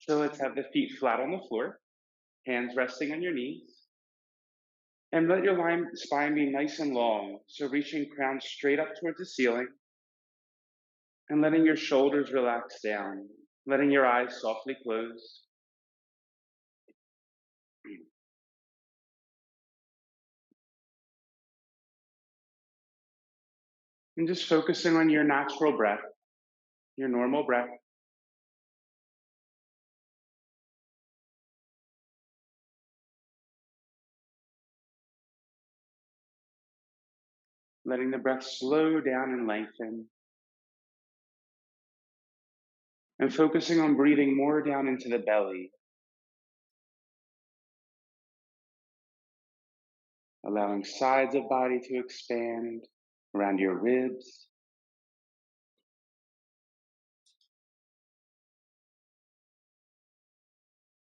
So let's have the feet flat on the floor, hands resting on your knees, and let your spine be nice and long. So reaching crown straight up towards the ceiling and letting your shoulders relax down, letting your eyes softly close. And just focusing on your natural breath, your normal breath, letting the breath slow down and lengthen, and focusing on breathing more down into the belly, allowing sides of body to expand around your ribs.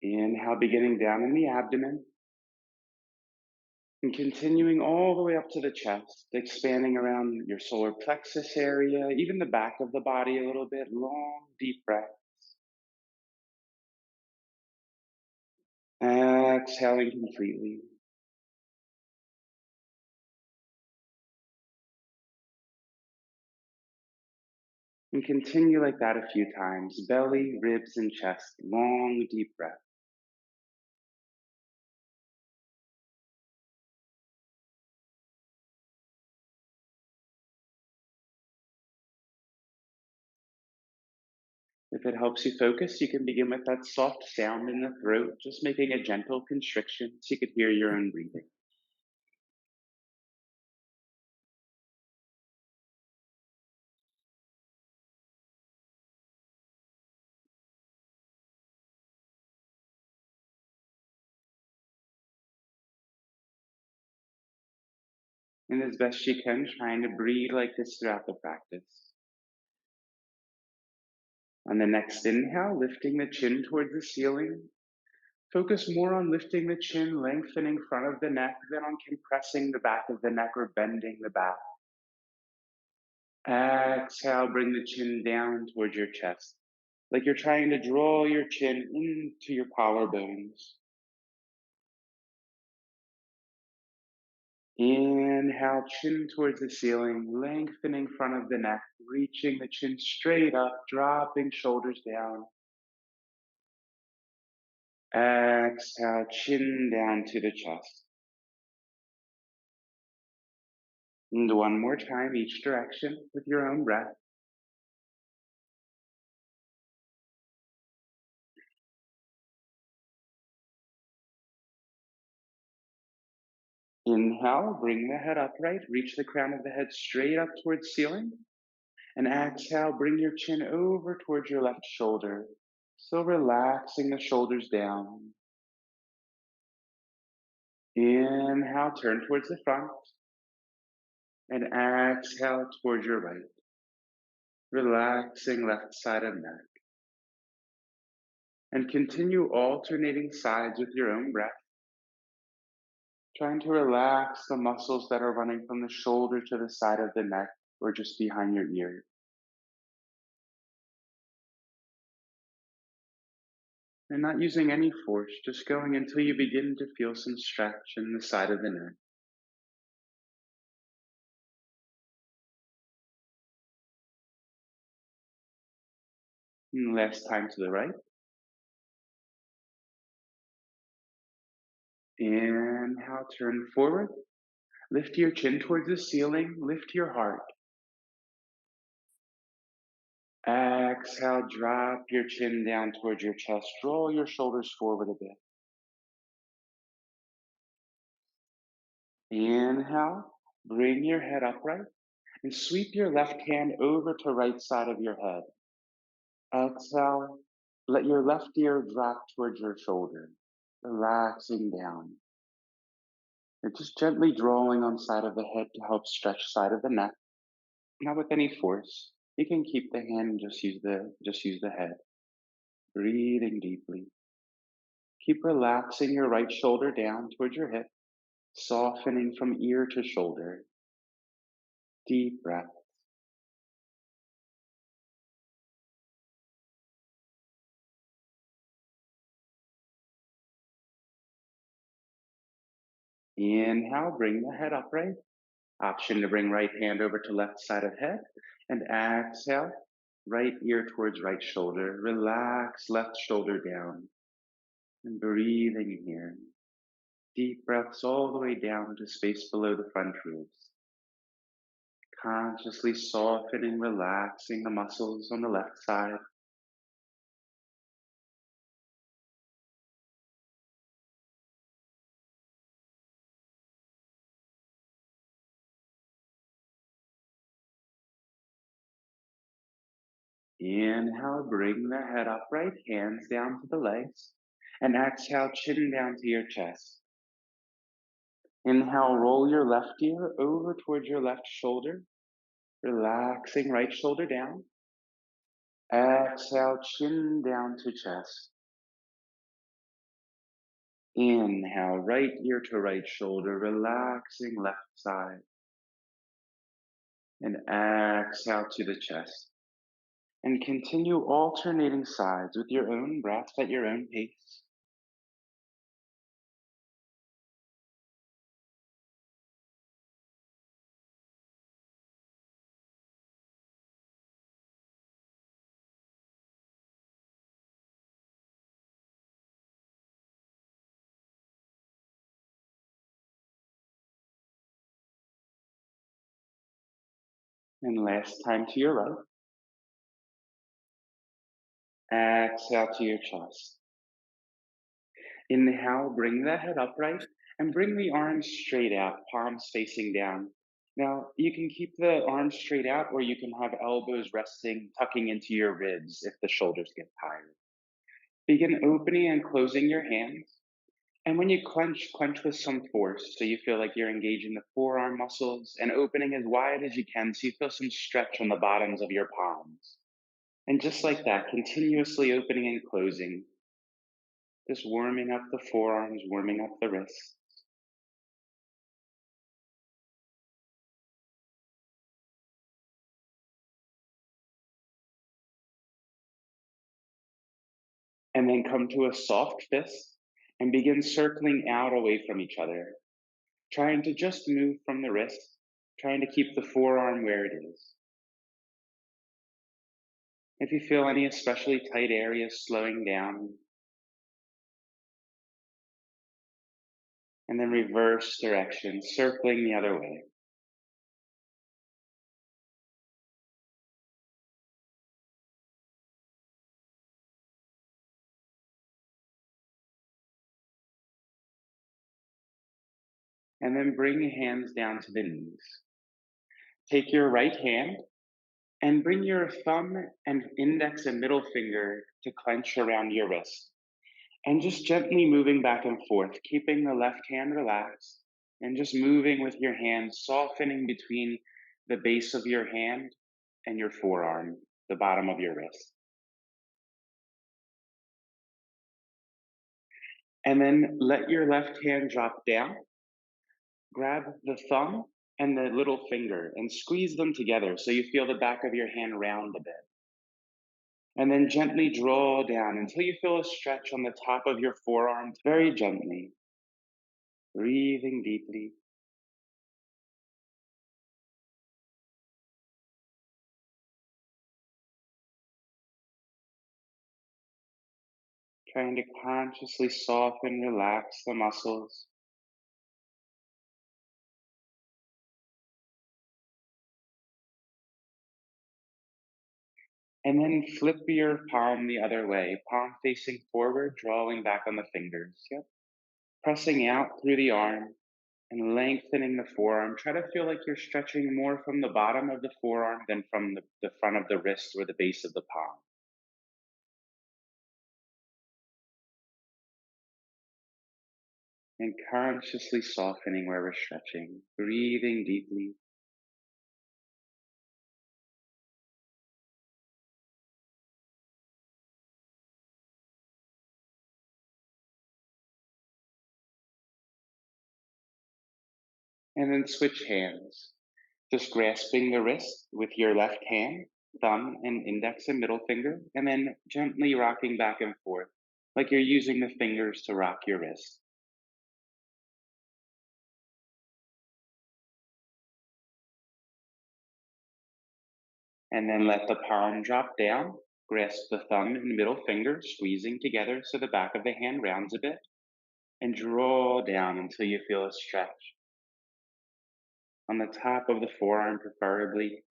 Inhale, beginning down in the abdomen and continuing all the way up to the chest, expanding around your solar plexus area, even the back of the body a little bit. Long, deep breath. Exhaling completely. And continue like that a few times. Belly, ribs, and chest. Long, deep breath. If it helps you focus, you can begin with that soft sound in the throat, just making a gentle constriction so you could hear your own breathing. And as best you can, trying to breathe like this throughout the practice. On the next inhale, lifting the chin towards the ceiling. Focus more on lifting the chin, lengthening front of the neck, than on compressing the back of the neck or bending the back. Exhale, bring the chin down towards your chest, like you're trying to draw your chin into your collarbones. Inhale, chin towards the ceiling, lengthening front of the neck, reaching the chin straight up, dropping shoulders down. Exhale, chin down to the chest. And one more time, each direction with your own breath. Inhale, bring the head upright, reach the crown of the head straight up towards ceiling. And exhale, bring your chin over towards your left shoulder. So relaxing the shoulders down. Inhale, turn towards the front. And exhale towards your right. Relaxing left side of neck. And continue alternating sides with your own breath. Trying to relax the muscles that are running from the shoulder to the side of the neck or just behind your ear. And not using any force, just going until you begin to feel some stretch in the side of the neck. And last time to the right. Inhale, turn forward. Lift your chin towards the ceiling. Lift your heart. Exhale, drop your chin down towards your chest. Draw your shoulders forward a bit. Inhale, bring your head upright and sweep your left hand over to right side of your head. Exhale, let your left ear drop towards your shoulder, relaxing down. And just gently drawing on side of the head to help stretch side of the neck, not with any force. You can keep the hand and just use the head. Breathing deeply. Keep relaxing your right shoulder down towards your hip, softening from ear to shoulder. Deep breath. Inhale, bring the head upright. Option to bring right hand over to left side of head. And exhale, right ear towards right shoulder. Relax left shoulder down. And breathing here. Deep breaths all the way down to space below the front ribs. Consciously softening, relaxing the muscles on the left side. Inhale, bring the head upright, hands down to the legs. And exhale, chin down to your chest. Inhale, roll your left ear over towards your left shoulder, relaxing right shoulder down. Exhale, chin down to chest. Inhale, right ear to right shoulder, relaxing left side. And exhale to the chest. And continue alternating sides with your own breath at your own pace. And last time to your right. Exhale to your chest. Inhale, bring the head upright and bring the arms straight out, palms facing down. Now, you can keep the arms straight out or you can have elbows resting, tucking into your ribs if the shoulders get tired. Begin opening and closing your hands. And when you clench, clench with some force so you feel like you're engaging the forearm muscles and opening as wide as you can so you feel some stretch on the bottoms of your palms. And just like that, continuously opening and closing, just warming up the forearms, warming up the wrists. And then come to a soft fist and begin circling out away from each other, trying to just move from the wrist, trying to keep the forearm where it is. If you feel any especially tight areas slowing down, and then reverse direction, circling the other way. And then bring your hands down to the knees. Take your right hand and bring your thumb and index and middle finger to clench around your wrist. And just gently moving back and forth, keeping the left hand relaxed and just moving with your hand, softening between the base of your hand and your forearm, the bottom of your wrist. And then let your left hand drop down. Grab the thumb and the little finger and squeeze them together so you feel the back of your hand round a bit. And then gently draw down until you feel a stretch on the top of your forearm, very gently, breathing deeply. Trying to consciously soften, relax the muscles. And then flip your palm the other way, palm facing forward, drawing back on the fingers. Yep. Pressing out through the arm and lengthening the forearm. Try to feel like you're stretching more from the bottom of the forearm than from the front of the wrist or the base of the palm. And consciously softening where we're stretching, breathing deeply. And then switch hands. Just grasping the wrist with your left hand, thumb and index and middle finger, and then gently rocking back and forth, like you're using the fingers to rock your wrist. And then let the palm drop down. Grasp the thumb and middle finger, squeezing together so the back of the hand rounds a bit. And draw down until you feel a stretch on the top of the forearm, preferably.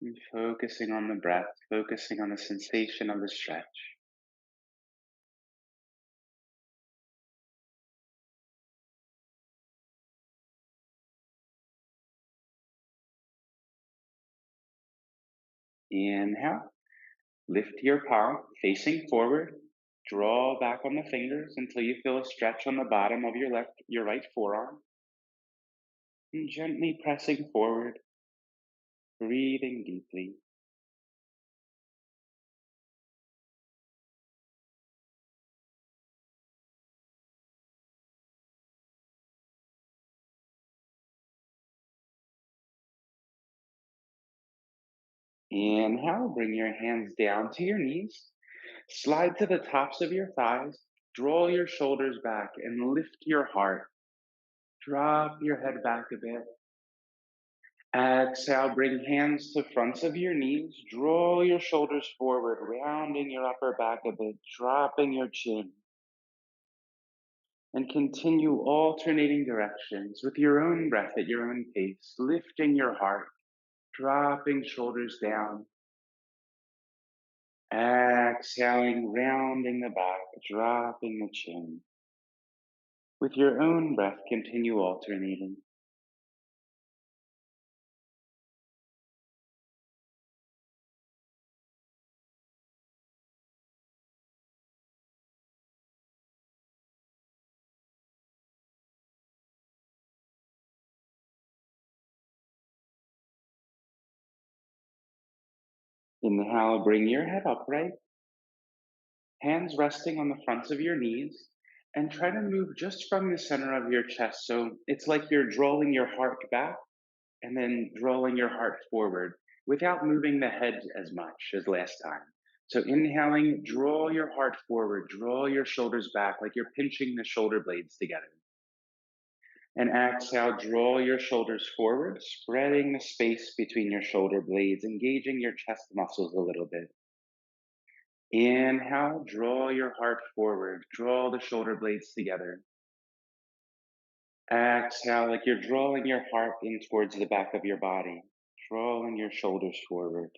And focusing on the breath, focusing on the sensation of the stretch. Inhale, lift your palm facing forward. Draw back on the fingers until you feel a stretch on the bottom of your right forearm. And gently pressing forward, breathing deeply. Inhale, bring your hands down to your knees. Slide to the tops of your thighs. Draw your shoulders back and lift your heart. Drop your head back a bit. Exhale, bring hands to fronts of your knees. Draw your shoulders forward, rounding your upper back a bit, dropping your chin. And continue alternating directions with your own breath at your own pace, lifting your heart, dropping shoulders down. Exhaling, rounding the back, dropping the chin. With your own breath, continue alternating. Inhale, bring your head upright, hands resting on the fronts of your knees, and try to move just from the center of your chest. So it's like you're drawing your heart back and then drawing your heart forward without moving the head as much as last time. So inhaling, draw your heart forward, draw your shoulders back like you're pinching the shoulder blades together. And exhale, draw your shoulders forward, spreading the space between your shoulder blades, engaging your chest muscles a little bit. Inhale, draw your heart forward, draw the shoulder blades together. Exhale, like you're drawing your heart in towards the back of your body, drawing your shoulders forward.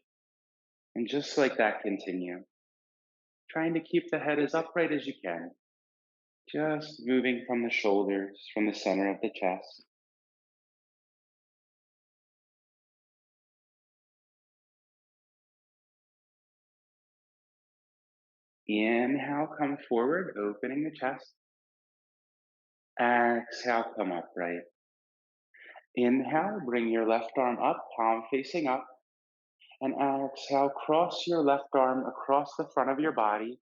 And just like that, continue. Trying to keep the head as upright as you can, just moving from the shoulders, from the center of the chest. Inhale, come forward, opening the chest. Exhale, come upright. Inhale, bring your left arm up, palm facing up. And exhale, cross your left arm across the front of your body.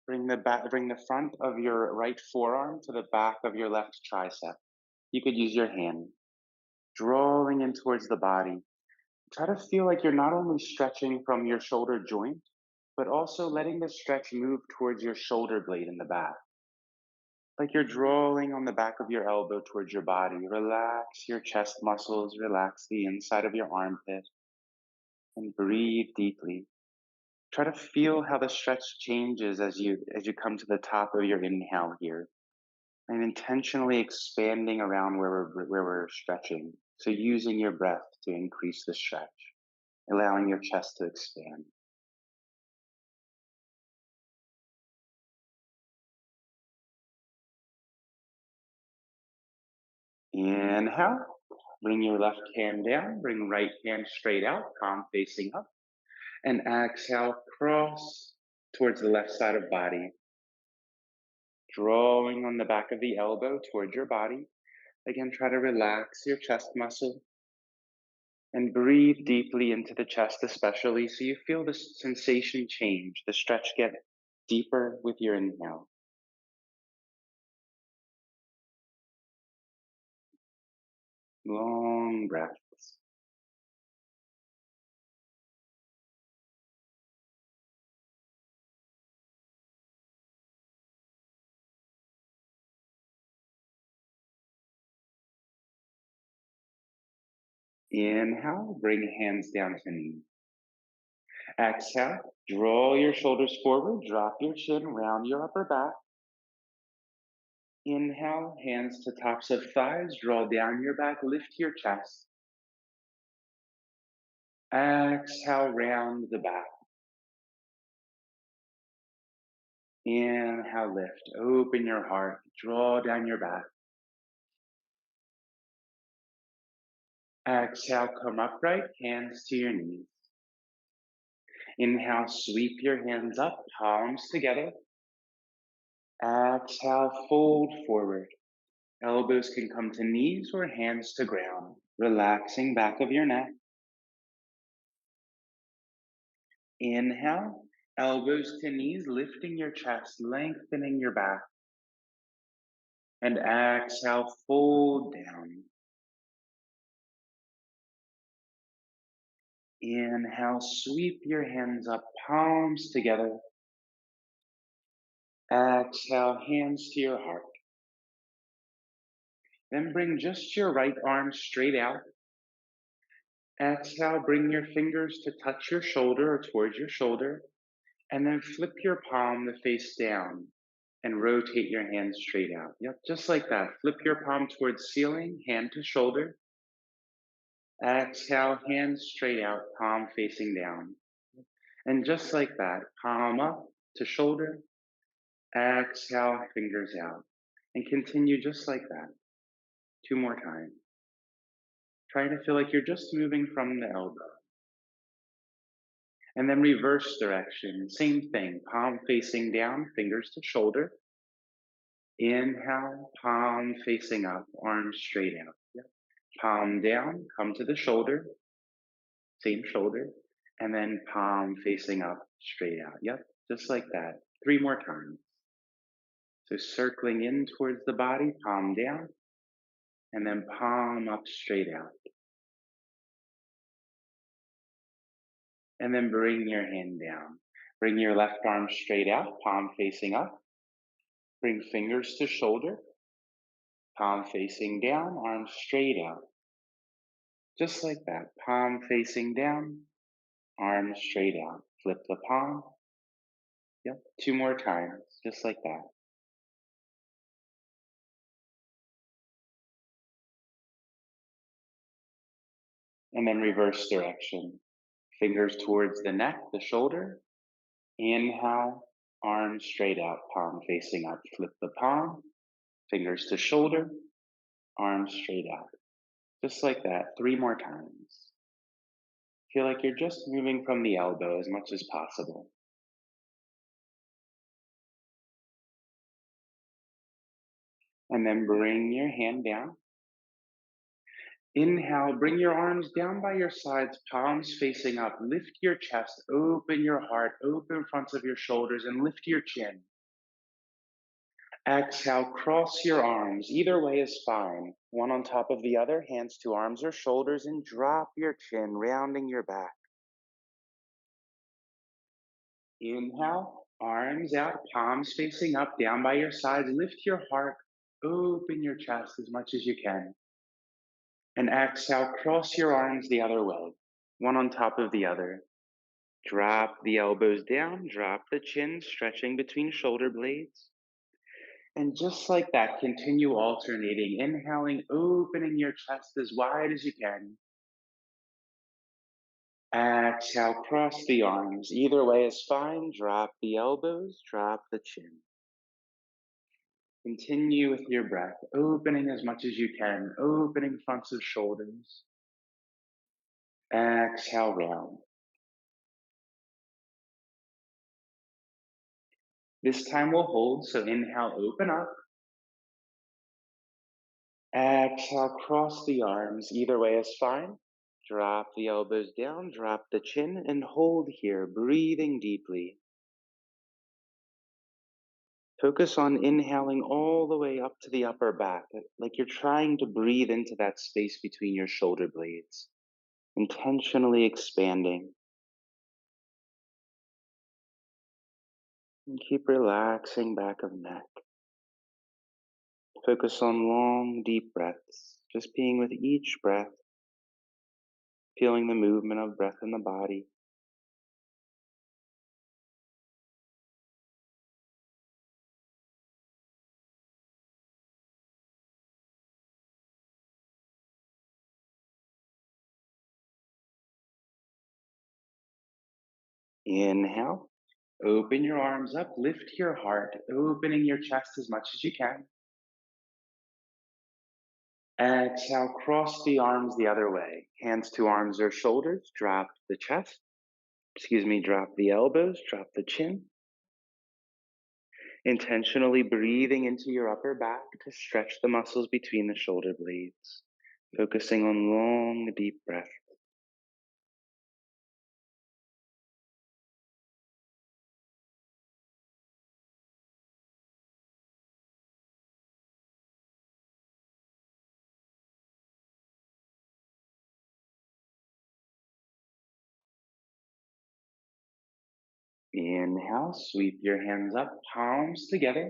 Bring the front of your right forearm to the back of your left tricep. You could use your hand, drawing in towards the body. Try to feel like you're not only stretching from your shoulder joint, but also letting the stretch move towards your shoulder blade in the back. Like you're drawing on the back of your elbow towards your body. Relax your chest muscles, relax the inside of your armpit, and breathe deeply. Try to feel how the stretch changes as you come to the top of your inhale here. And intentionally expanding around where we're stretching. So using your breath to increase the stretch, allowing your chest to expand. Inhale, bring your left hand down, bring right hand straight out, palm facing up. And exhale, cross towards the left side of body, drawing on the back of the elbow towards your body. Again, try to relax your chest muscle and breathe deeply into the chest, especially so you feel the sensation change, the stretch get deeper with your inhale. Long breaths. Inhale, bring hands down to knees. Exhale, draw your shoulders forward, drop your chin, round your upper back. Inhale, hands to tops of thighs, draw down your back, lift your chest. Exhale, round the back. Inhale, lift, open your heart, draw down your back. Exhale, come upright, hands to your knees. Inhale, sweep your hands up, palms together. Exhale, fold forward. Elbows can come to knees or hands to ground, relaxing back of your neck. Inhale, elbows to knees, lifting your chest, lengthening your back. And exhale, fold down. Inhale, sweep your hands up, palms together. Exhale, hands to your heart. Then bring just your right arm straight out. Exhale, bring your fingers to touch your shoulder or towards your shoulder. And then flip your palm to face down and rotate your hand straight out. Yep, just like that. Flip your palm towards ceiling, hand to shoulder. Exhale, hand straight out, palm facing down. And just like that, palm up to shoulder. Exhale, fingers out. And continue just like that. 2 more times. Try to feel like you're just moving from the elbow. And then reverse direction. Same thing. Palm facing down, fingers to shoulder. Inhale, palm facing up, arms straight out. Yep. Palm down, come to the shoulder, same shoulder, and then palm facing up, straight out. Yep, just like that. 3 more times. So circling in towards the body, palm down, and then palm up, straight out. And then bring your hand down. Bring your left arm straight out, palm facing up. Bring fingers to shoulder, palm facing down, arms straight out. Just like that, palm facing down, arms straight out. Flip the palm. Yep, 2 more times, just like that. And then reverse direction. Fingers towards the neck, the shoulder. Inhale, arms straight out, palm facing up. Flip the palm. Fingers to shoulder, arms straight out. Just like that, 3 more times. Feel like you're just moving from the elbow as much as possible. And then bring your hand down. Inhale, bring your arms down by your sides, palms facing up. Lift your chest, open your heart, open fronts of your shoulders, and lift your chin. Exhale, cross your arms. Either way is fine. One on top of the other, hands to arms or shoulders, and drop your chin, rounding your back. Inhale, arms out, palms facing up, down by your sides. Lift your heart, open your chest as much as you can. And exhale, cross your arms the other way, one on top of the other. Drop the elbows down, drop the chin, stretching between shoulder blades. And just like that, continue alternating, inhaling, opening your chest as wide as you can. Exhale, cross the arms. Either way is fine. Drop the elbows, drop the chin. Continue with your breath, opening as much as you can, opening fronts of shoulders. Exhale, round. This time we'll hold, so inhale, open up. Exhale, cross the arms. Either way is fine. Drop the elbows down, drop the chin, and hold here, breathing deeply. Focus on inhaling all the way up to the upper back, like you're trying to breathe into that space between your shoulder blades, intentionally expanding. And keep relaxing back of neck. Focus on long, deep breaths, just being with each breath. feeling the movement of breath in the body. Inhale, open your arms up, lift your heart, opening your chest as much as you can. Exhale, cross the arms the other way. Hands to arms or shoulders, drop the chest. Drop the elbows, drop the chin. Intentionally breathing into your upper back to stretch the muscles between the shoulder blades. Focusing on long, deep breath. Inhale, sweep your hands up, palms together.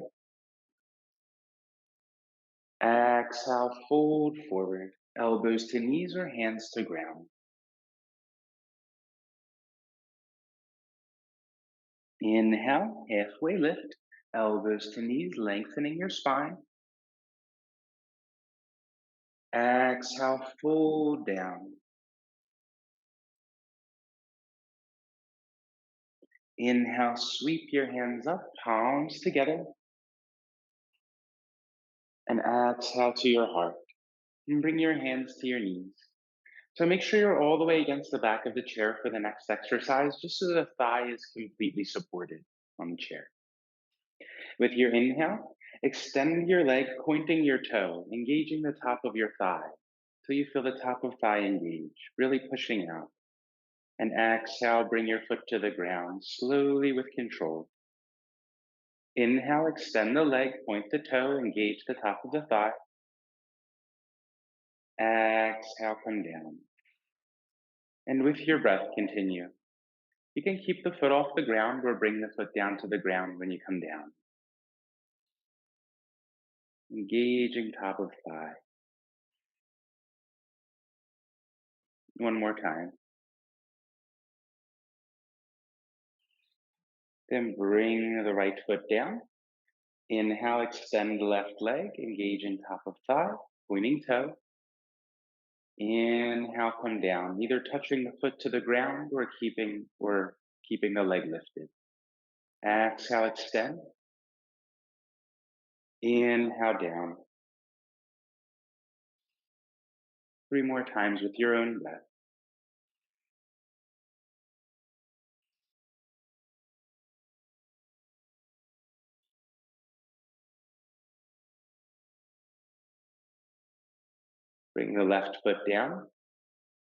Exhale, fold forward, elbows to knees or hands to ground. Inhale, halfway lift, elbows to knees, lengthening your spine. Exhale, fold down. Inhale, sweep your hands up, palms together, and exhale to your heart. And bring your hands to your knees. So make sure you're all the way against the back of the chair for the next exercise, just so the thigh is completely supported on the chair. With your inhale, extend your leg, pointing your toe, engaging the top of your thigh. So you feel the top of thigh engage, really pushing out. And exhale, bring your foot to the ground, slowly with control. Inhale, extend the leg, point the toe, engage the top of the thigh. Exhale, come down. And with your breath, continue. You can keep the foot off the ground or bring the foot down to the ground when you come down. Engaging top of thigh. One more time. Then bring the right foot down. Inhale, extend the left leg, engaging top of thigh, pointing toe. Inhale, come down, either touching the foot to the ground or keeping the leg lifted. Exhale, extend. Inhale, down. Three more times with your own breath. Bring the left foot down.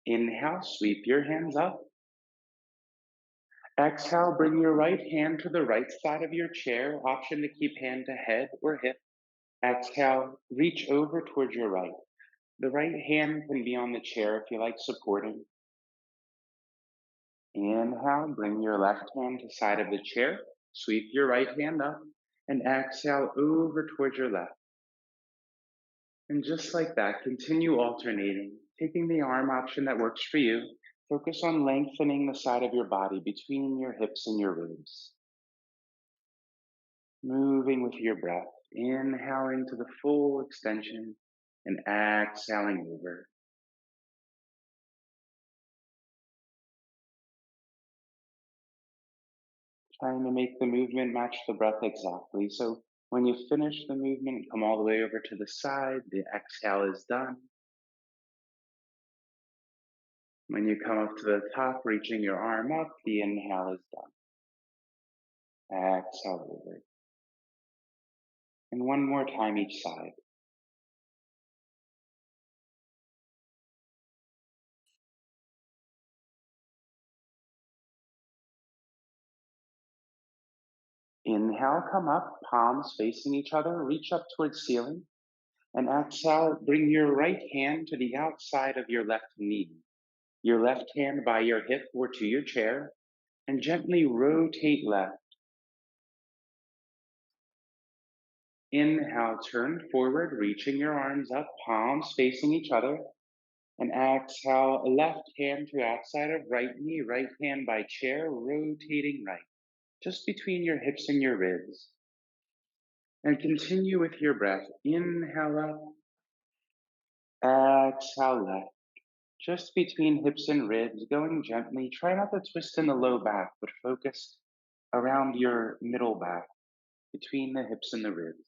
Inhale, sweep your hands up. Exhale, bring your right hand to the right side of your chair. Option to keep hand to head or hip. Exhale, reach over towards your right. The right hand can be on the chair if you like supporting. Inhale, bring your left hand to side of the chair. Sweep your right hand up and exhale over towards your left. And just like that, continue alternating, taking the arm option that works for you. Focus on lengthening the side of your body between your hips and your ribs. Moving with your breath, inhaling to the full extension and exhaling over. Trying to make the movement match the breath exactly. So when you finish the movement, come all the way over to the side. The exhale is done. When you come up to the top, reaching your arm up, the inhale is done. Exhale over. And one more time each side. Inhale, come up, palms facing each other, reach up towards ceiling. And exhale, bring your right hand to the outside of your left knee. Your left hand by your hip or to your chair, and gently rotate left. Inhale, turn forward, reaching your arms up, palms facing each other. And exhale, left hand to outside of right knee, right hand by chair, rotating right, just between your hips and your ribs. And continue with your breath. Inhale up, exhale left, just between hips and ribs, going gently. Try not to twist in the low back, but focus around your middle back, between the hips and the ribs.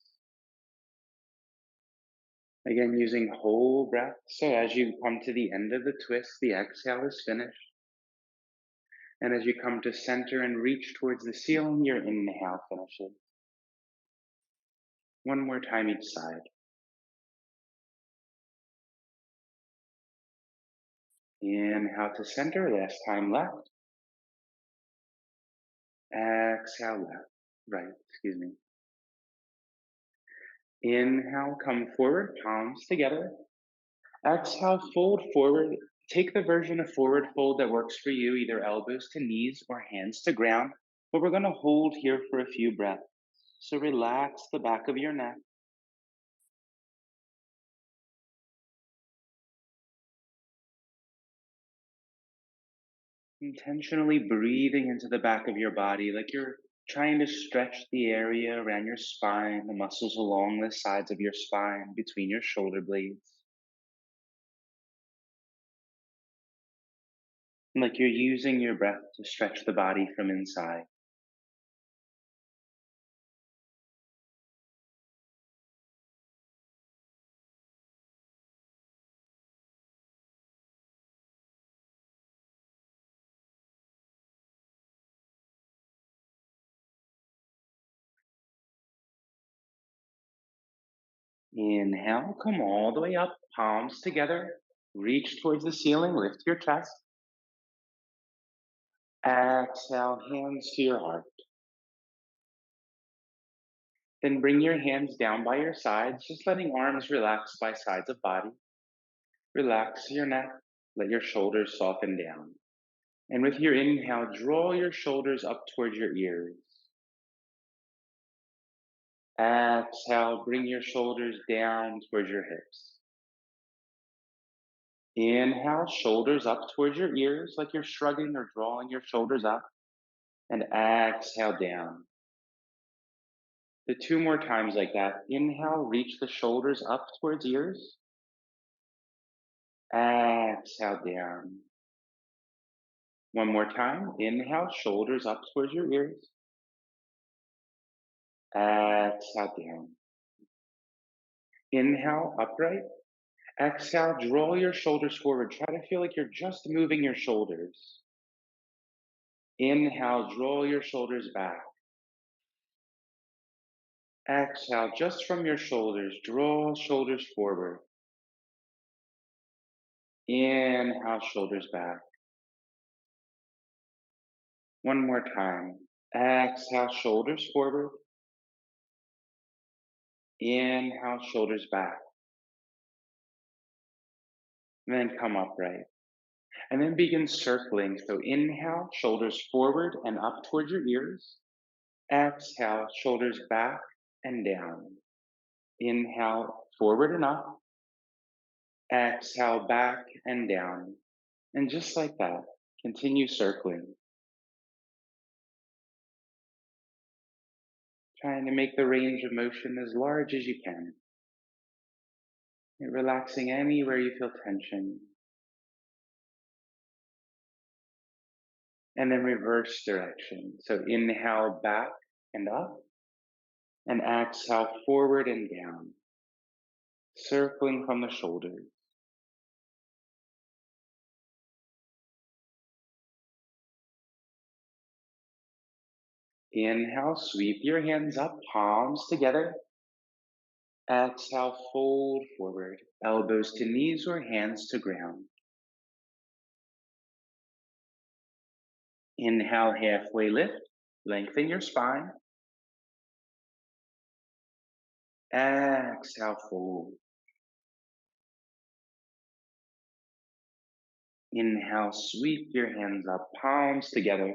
Again, using whole breath. So as you come to the end of the twist, the exhale is finished. And as you come to center and reach towards the ceiling, your inhale finishes. One more time each side. Inhale to center, last time left. Exhale left, right, excuse me. Inhale, come forward, palms together. Exhale, fold forward. Take the version of forward fold that works for you, either elbows to knees or hands to ground. But we're going to hold here for a few breaths. So relax the back of your neck. Intentionally breathing into the back of your body like you're trying to stretch the area around your spine, the muscles along the sides of your spine, between your shoulder blades. Like you're using your breath to stretch the body from inside. Inhale, come all the way up, palms together. Reach towards the ceiling, lift your chest. Exhale, hands to your heart. Then bring your hands down by your sides, just letting arms relax by sides of body. Relax your neck, let your shoulders soften down. And with your inhale, draw your shoulders up towards your ears. Exhale, bring your shoulders down towards your hips. Inhale, shoulders up towards your ears like you're shrugging or drawing your shoulders up. And exhale down. The two more times like that. Inhale, reach the shoulders up towards ears. Exhale down. One more time. Inhale, shoulders up towards your ears. Exhale down. Inhale, upright. Exhale, draw your shoulders forward. Try to feel like you're just moving your shoulders. Inhale, draw your shoulders back. Exhale, just from your shoulders, draw shoulders forward. Inhale, shoulders back. One more time. Exhale, shoulders forward. Inhale, shoulders back. And then come upright. And then begin circling. So inhale, shoulders forward and up towards your ears. Exhale, shoulders back and down. Inhale, forward and up. Exhale, back and down. And just like that, continue circling. Trying to make the range of motion as large as you can. And relaxing anywhere you feel tension. And then reverse direction. So inhale back and up. And exhale forward and down. Circling from the shoulders. Inhale, sweep your hands up, palms together. Exhale, fold forward, elbows to knees or hands to ground. Inhale, halfway lift, lengthen your spine. Exhale, fold. Inhale, sweep your hands up, palms together.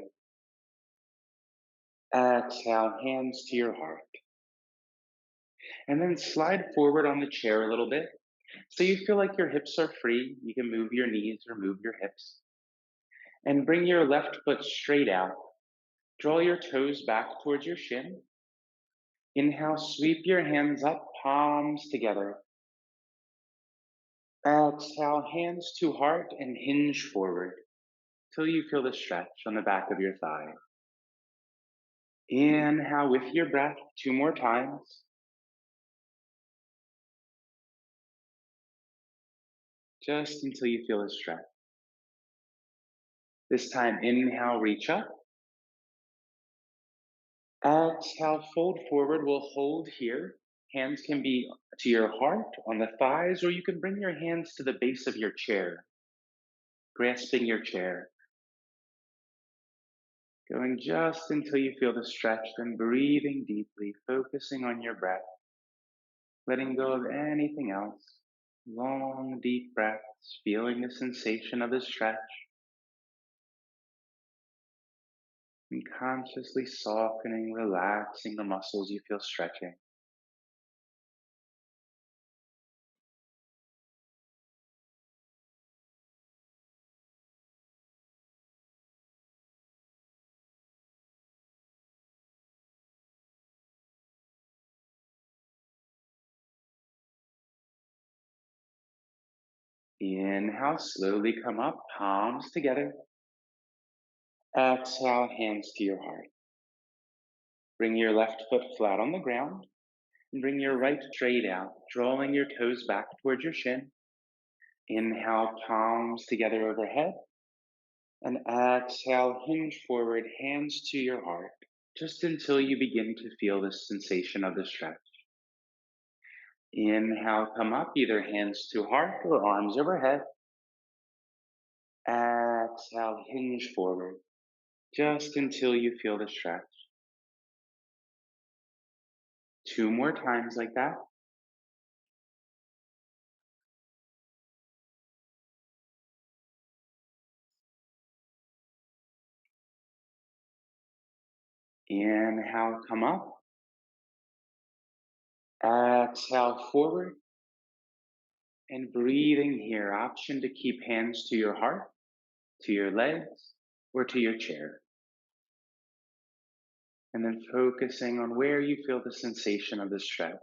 Exhale, hands to your heart. And then slide forward on the chair a little bit. So you feel like your hips are free. You can move your knees or move your hips. And bring your left foot straight out. Draw your toes back towards your shin. Inhale, sweep your hands up, palms together. Exhale, hands to heart and hinge forward till you feel the stretch on the back of your thigh. Inhale with your breath 2 more times, just until you feel the stretch. This time, inhale, reach up. Exhale, fold forward. We'll hold here. Hands can be to your heart, on the thighs, or you can bring your hands to the base of your chair, grasping your chair. Going just until you feel the stretch, then breathing deeply, focusing on your breath, letting go of anything else. Long, deep breaths, feeling the sensation of the stretch, and consciously softening, relaxing the muscles you feel stretching. Inhale, slowly come up, palms together. Exhale, hands to your heart. Bring your left foot flat on the ground and bring your right straight out, drawing your toes back towards your shin. Inhale, palms together overhead. And exhale, hinge forward, hands to your heart, just until you begin to feel the sensation of the stretch. Inhale, come up, either hands to heart or arms overhead. Exhale, hinge forward, just until you feel the stretch. 2 more times like that. Inhale, come up. Exhale, forward. And breathing here, option to keep hands to your heart, to your legs, or to your chair. And then focusing on where you feel the sensation of the stretch.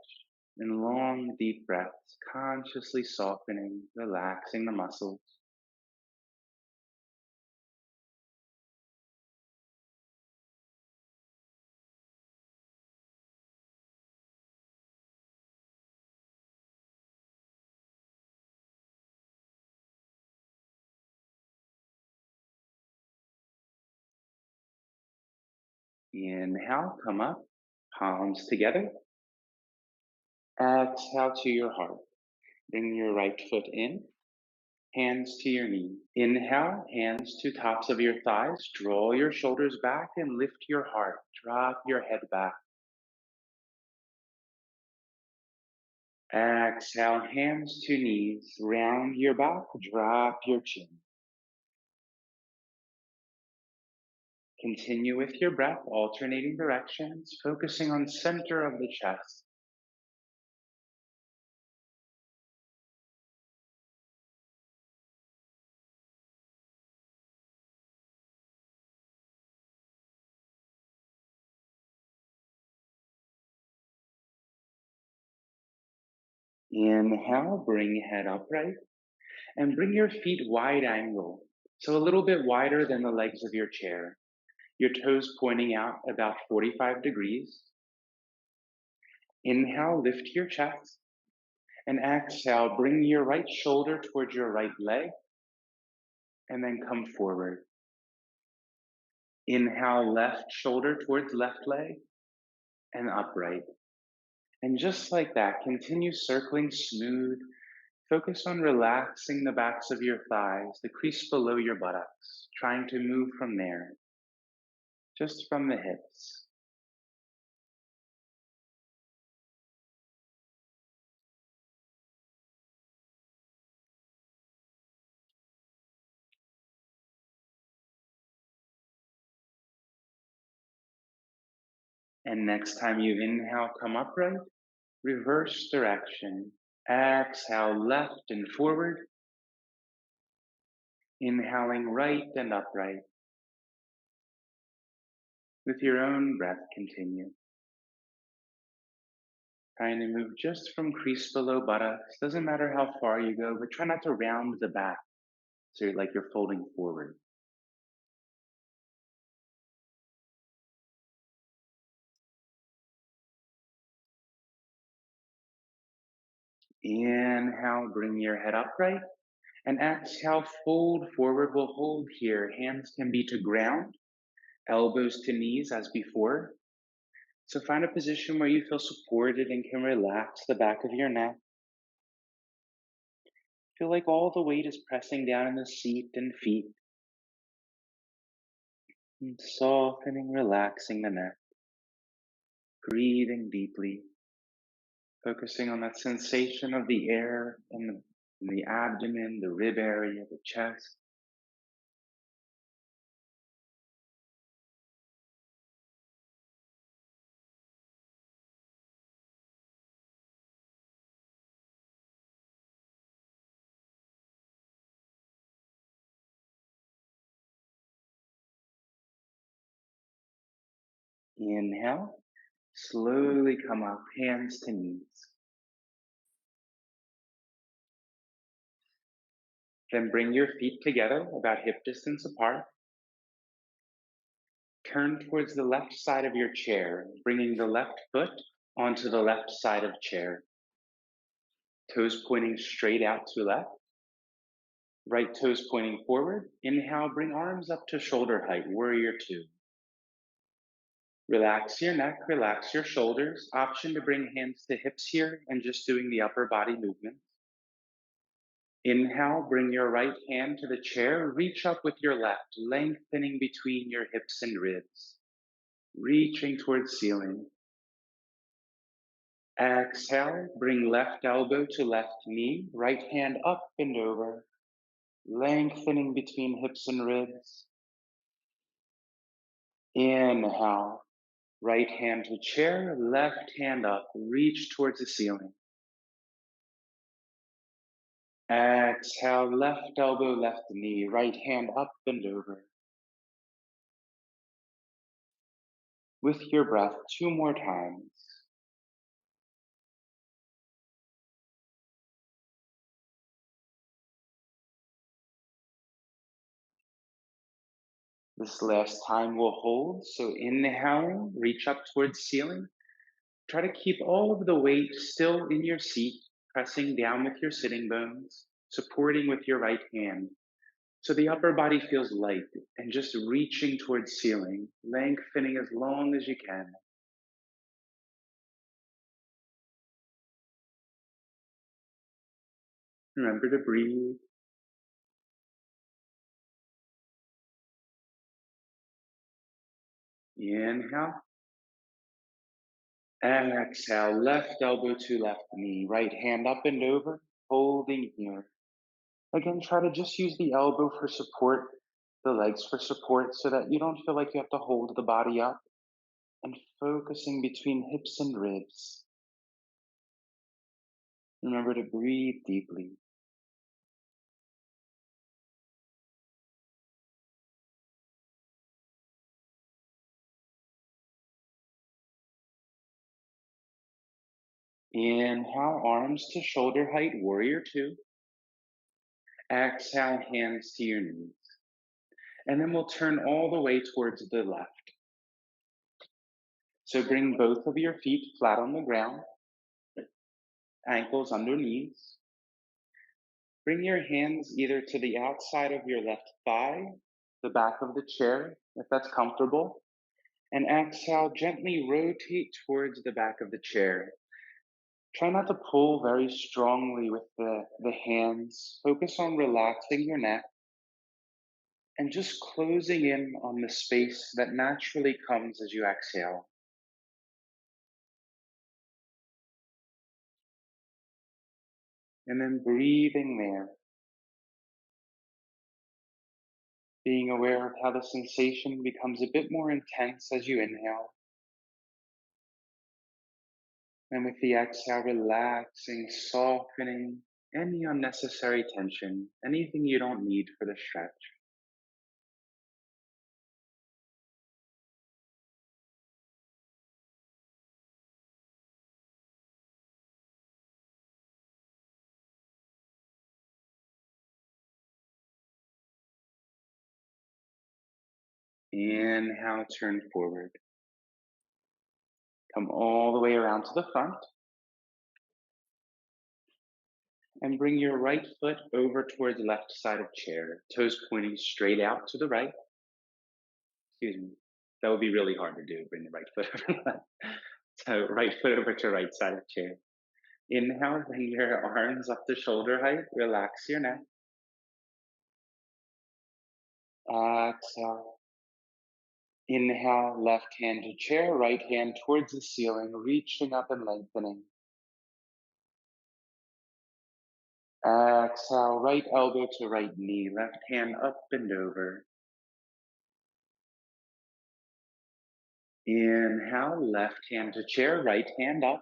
And long, deep breaths, consciously softening, relaxing the muscles. Inhale, come up, palms together. Exhale to your heart. Bring your right foot in, hands to your knee. Inhale, hands to tops of your thighs. Draw your shoulders back and lift your heart. Drop your head back. Exhale, hands to knees. Round your back, drop your chin. Continue with your breath, alternating directions, focusing on center of the chest. Inhale, bring head upright and bring your feet wide angle. So a little bit wider than the legs of your chair. Your toes pointing out about 45 degrees. Inhale, lift your chest. And exhale, bring your right shoulder towards your right leg and then come forward. Inhale, left shoulder towards left leg and upright. And just like that, continue circling smooth. Focus on relaxing the backs of your thighs, the crease below your buttocks, trying to move from there, just from the hips. And next time you inhale, come upright, reverse direction. Exhale, left and forward. Inhaling right and upright. With your own breath, continue. Trying to move just from crease below buttocks. Doesn't matter how far you go, but try not to round the back so you're like you're folding forward. Inhale, bring your head upright. And exhale, fold forward. We'll hold here. Hands can be to ground, elbows to knees as before. So find a position where you feel supported and can relax the back of your neck. Feel like all the weight is pressing down in the seat and feet, and softening, relaxing the neck. Breathing deeply, focusing on that sensation of the air in the abdomen, the rib area, the chest. Inhale, slowly come up, hands to knees. Then bring your feet together about hip distance apart. Turn towards the left side of your chair, bringing the left foot onto the left side of chair. Toes pointing straight out to left. Right toes pointing forward. Inhale, bring arms up to shoulder height, warrior two. Relax your neck, relax your shoulders. Option to bring hands to hips here and just doing the upper body movements. Inhale, bring your right hand to the chair. Reach up with your left, lengthening between your hips and ribs. Reaching towards ceiling. Exhale, bring left elbow to left knee, right hand up and over, lengthening between hips and ribs. Inhale, right hand to chair, left hand up, reach towards the ceiling. Exhale, left elbow, left knee, right hand up and over. With your breath, two more times. This last time we'll hold. So inhaling, reach up towards ceiling. Try to keep all of the weight still in your seat, pressing down with your sitting bones, supporting with your right hand. So the upper body feels light and just reaching towards ceiling, lengthening as long as you can. Remember to breathe. Inhale. Exhale, left elbow to left knee, right hand up and over, holding here. Again, try to just use the elbow for support, the legs for support, so that you don't feel like you have to hold the body up, and focusing between hips and ribs. Remember to breathe deeply. Inhale, arms to shoulder height, warrior two. Exhale, hands to your knees. And then we'll turn all the way towards the left. So bring both of your feet flat on the ground, ankles under knees. Bring your hands either to the outside of your left thigh, the back of the chair, if that's comfortable. And exhale, gently rotate towards the back of the chair. Try not to pull very strongly with the hands. Focus on relaxing your neck and just closing in on the space that naturally comes as you exhale. And then breathing there, being aware of how the sensation becomes a bit more intense as you inhale. And with the exhale, relaxing, softening any unnecessary tension, anything you don't need for the stretch. Inhale, turn forward. Come all the way around to the front and bring your right foot over towards left side of chair, toes pointing straight out to the right. Excuse me. That would be really hard to do, bring the right foot over left. So right foot over to right side of chair. Inhale, bring your arms up to shoulder height, relax your neck. Exhale. Inhale, left hand to chair, right hand towards the ceiling, reaching up and lengthening. Exhale, right elbow to right knee, left hand up and over. Inhale, left hand to chair, right hand up.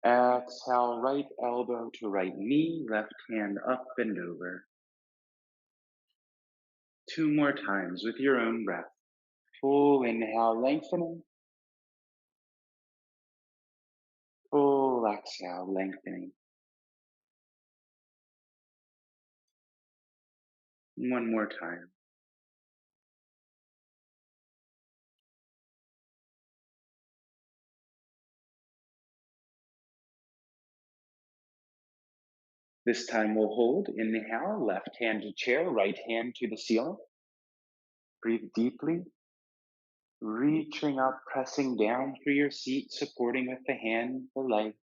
Exhale, right elbow to right knee, left hand up and over. Two more times with your own breath. Full inhale, lengthening. Full exhale, lengthening. One more time. This time we'll hold. Inhale, left hand to chair, right hand to the ceiling. Breathe deeply, reaching up, pressing down through your seat, supporting with the hand, the legs.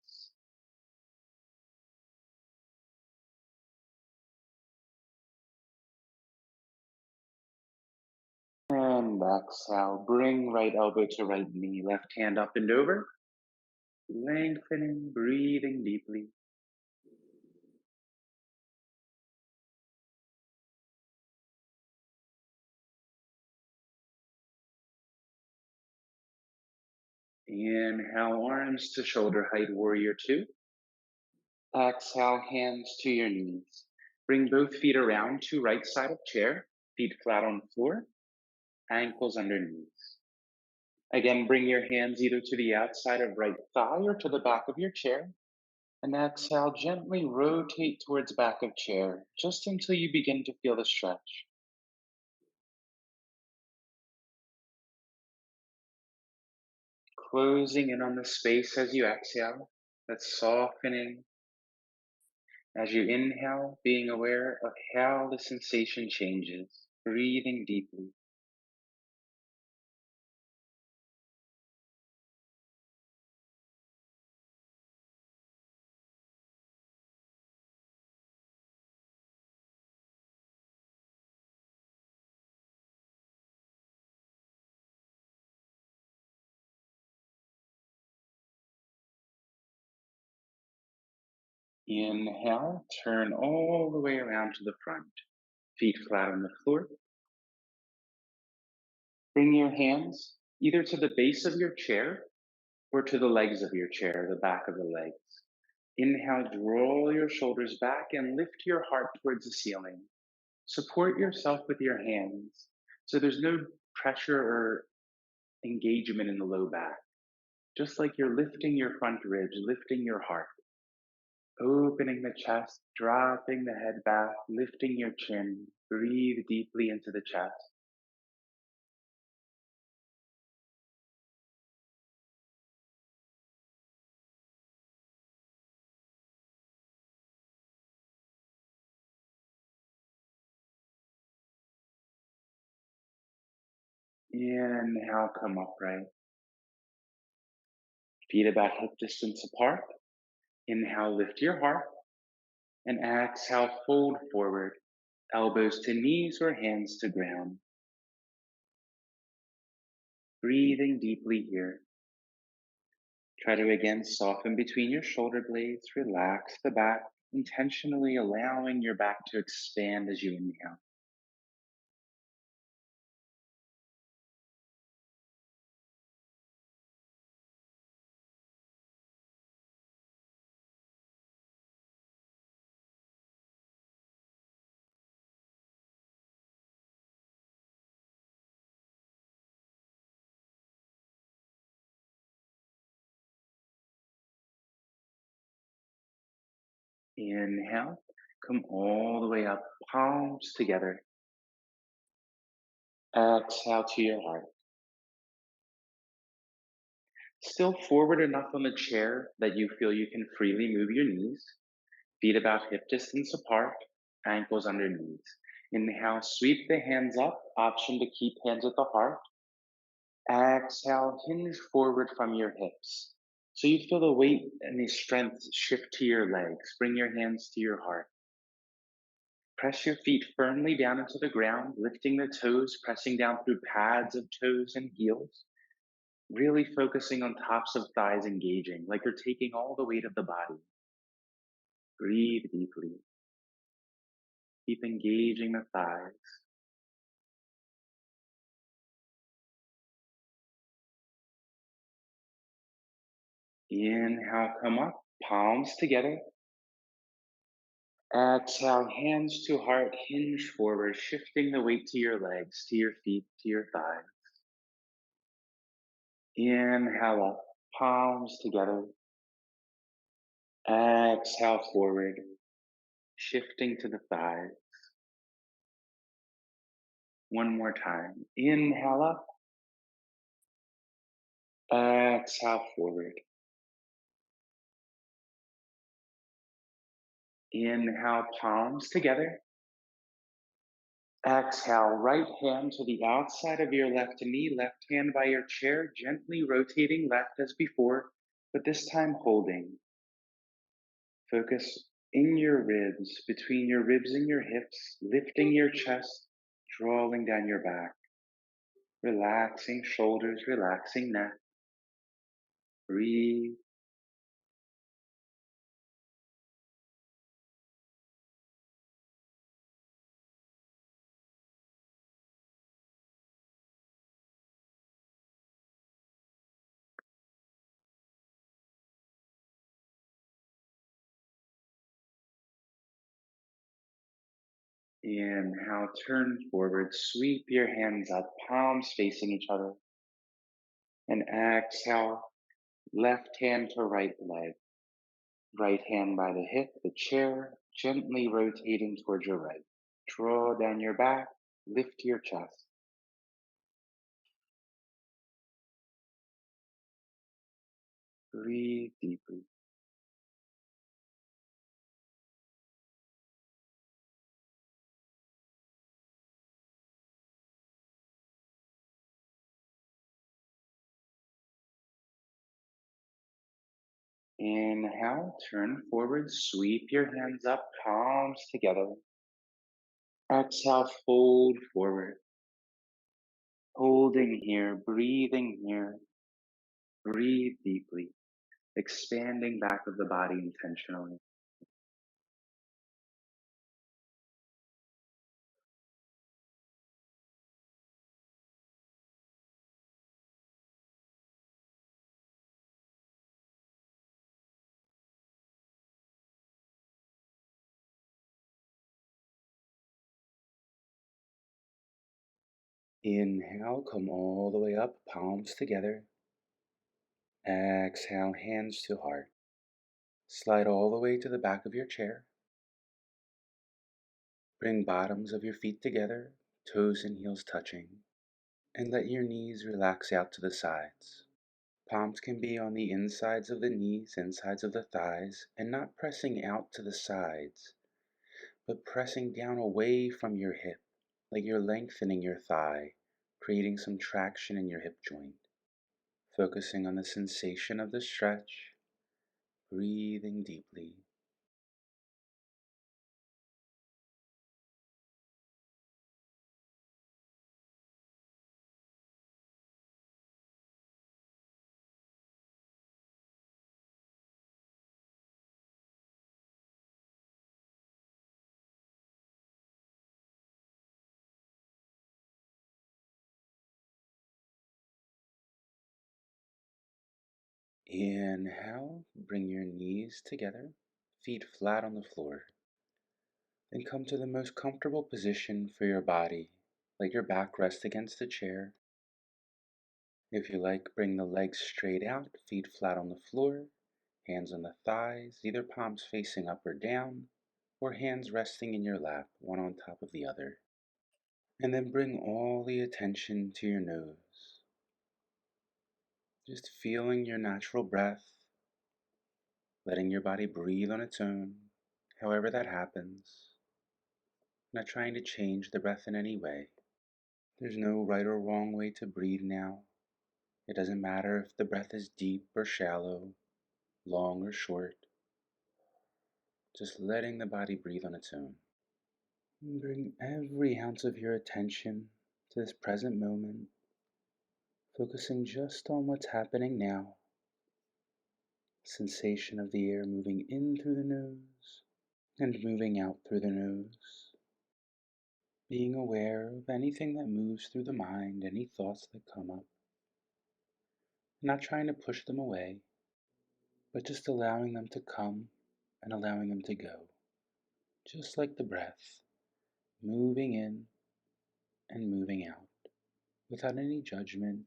And exhale, bring right elbow to right knee, left hand up and over. Lengthening, breathing deeply. Inhale, arms to shoulder height, warrior two. Exhale, hands to your knees. Bring both feet around to right side of chair, feet flat on floor, ankles underneath. Again, bring your hands either to the outside of right thigh or to the back of your chair. And exhale, gently rotate towards back of chair, just until you begin to feel the stretch. Closing in on the space as you exhale, that's softening. As you inhale, being aware of how the sensation changes, breathing deeply. Inhale, turn all the way around to the front, feet flat on the floor. Bring your hands either to the base of your chair or to the legs of your chair, the back of the legs. Inhale, draw your shoulders back and lift your heart towards the ceiling. Support yourself with your hands so there's no pressure or engagement in the low back. Just like you're lifting your front ribs, lifting your heart, opening the chest, dropping the head back, lifting your chin. Breathe deeply into the chest. Inhale, come upright. Feet about hip distance apart. Inhale, lift your heart. And exhale, fold forward. Elbows to knees or hands to ground. Breathing deeply here. Try to again soften between your shoulder blades, relax the back, intentionally allowing your back to expand as you inhale. Inhale, come all the way up, palms together. Exhale to your heart. Still forward enough on the chair that you feel you can freely move your knees, feet about hip distance apart, ankles under knees. Inhale, sweep the hands up, option to keep hands at the heart. Exhale, hinge forward from your hips. So you feel the weight and the strength shift to your legs. Bring your hands to your heart. Press your feet firmly down into the ground, lifting the toes, pressing down through pads of toes and heels. Really focusing on tops of thighs engaging, like you're taking all the weight of the body. Breathe deeply. Keep engaging the thighs. Inhale, come up, palms together. Exhale, hands to heart, hinge forward, shifting the weight to your legs, to your feet, to your thighs. Inhale up, palms together. Exhale forward, shifting to the thighs. One more time. Inhale up, exhale forward. Inhale, palms together. Exhale, right hand to the outside of your left knee, left hand by your chair, gently rotating left as before, but this time holding. Focus in your ribs, between your ribs and your hips, lifting your chest, drawing down your back, relaxing shoulders, relaxing neck. Breathe. Inhale, turn forward, sweep your hands up, palms facing each other. And exhale, left hand to right leg. Right hand by the hip, the chair, gently rotating towards your right. Draw down your back, lift your chest. Breathe deeply. Inhale, turn forward, sweep your hands up, palms together. Exhale, fold forward. Holding here, breathing here. Breathe deeply, expanding back of the body intentionally. Inhale, come all the way up, palms together. Exhale, hands to heart. Slide all the way to the back of your chair. Bring bottoms of your feet together, toes and heels touching, and let your knees relax out to the sides. Palms can be on the insides of the knees, insides of the thighs, and not pressing out to the sides, but pressing down away from your hip, like you're lengthening your thigh, creating some traction in your hip joint. Focusing on the sensation of the stretch, breathing deeply. Inhale, bring your knees together, feet flat on the floor. Then come to the most comfortable position for your body. Let your back rest against the chair. If you like, bring the legs straight out, feet flat on the floor, Hands on the thighs, either palms facing up or down, or hands resting in your lap, one on top of the other. And then bring all the attention to your nose. Just feeling your natural breath, letting your body breathe on its own, however that happens. Not trying to change the breath in any way. There's no right or wrong way to breathe now. It doesn't matter if the breath is deep or shallow, long or short. Just letting the body breathe on its own. And bring every ounce of your attention to this present moment, focusing just on what's happening now. Sensation of the air moving in through the nose and moving out through the nose. Being aware of anything that moves through the mind, any thoughts that come up. Not trying to push them away, but just allowing them to come and allowing them to go. Just like the breath, moving in and moving out, without any judgment,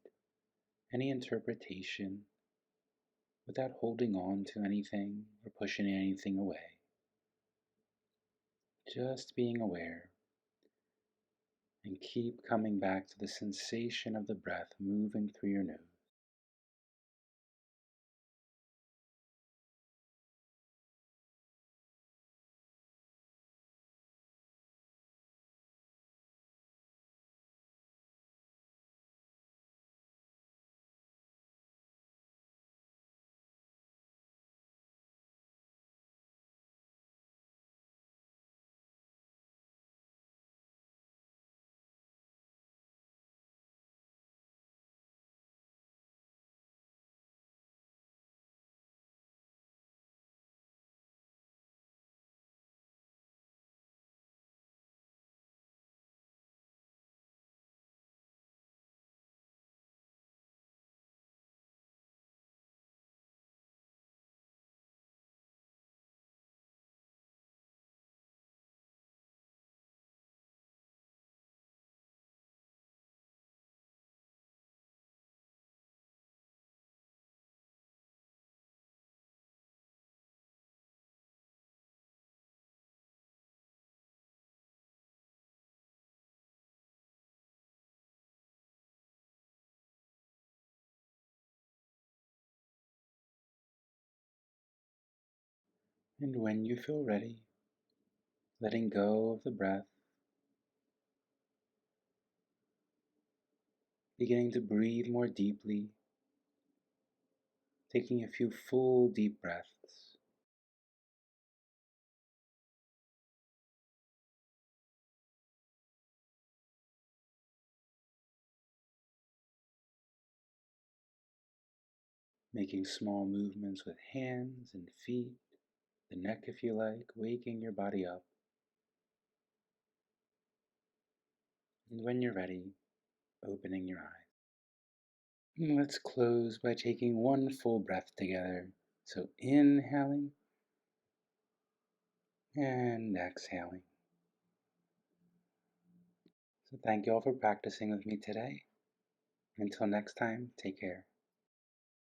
any interpretation, without holding on to anything or pushing anything away. Just being aware and keep coming back to the sensation of the breath moving through your nose. And when you feel ready, letting go of the breath, beginning to breathe more deeply, taking a few full deep breaths. Making small movements with hands and feet, the neck if you like, waking your body up. And when you're ready, opening your eyes. And let's close by taking one full breath together. So inhaling and exhaling. So thank you all for practicing with me today. Until next time, take care.